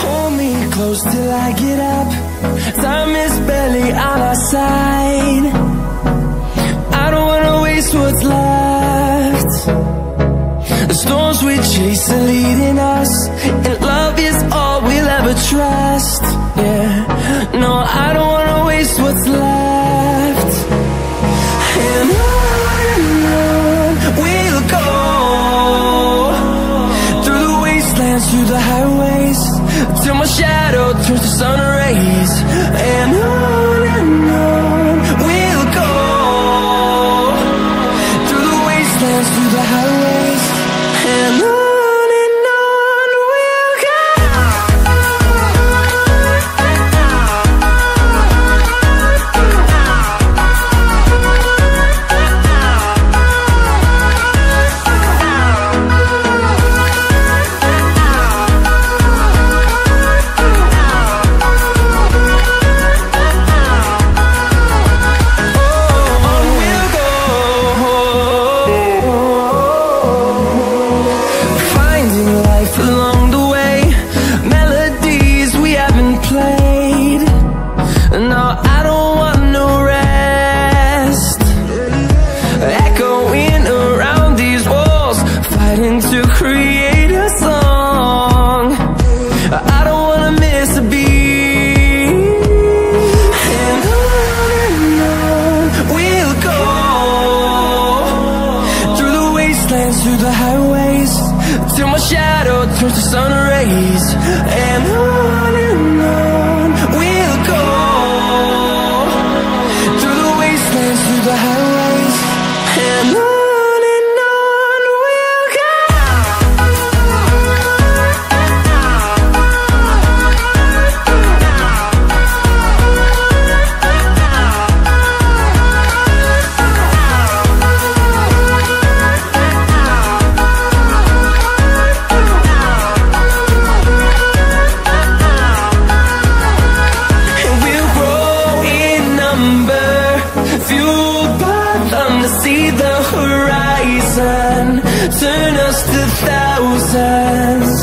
Hold me close till I get up. Time is barely on our side. I don't wanna waste what's left. The storms we chase are leading us, and love is all we'll ever trust. Yeah, no, I don't wanna waste what's left. And on we'll go, through the wastelands, through the highways, till my shadow turns to sun rays. And on we'll go, through the wastelands, through the highways, and on we'll go. To create a song, I don't wanna miss a beat. And on we'll go, through the wastelands, through the highways, till my shadow turns to sun rays. And on we'll go, through the wastelands, through the highways, and on. Fueled by them to see the horizon, turn us to thousands.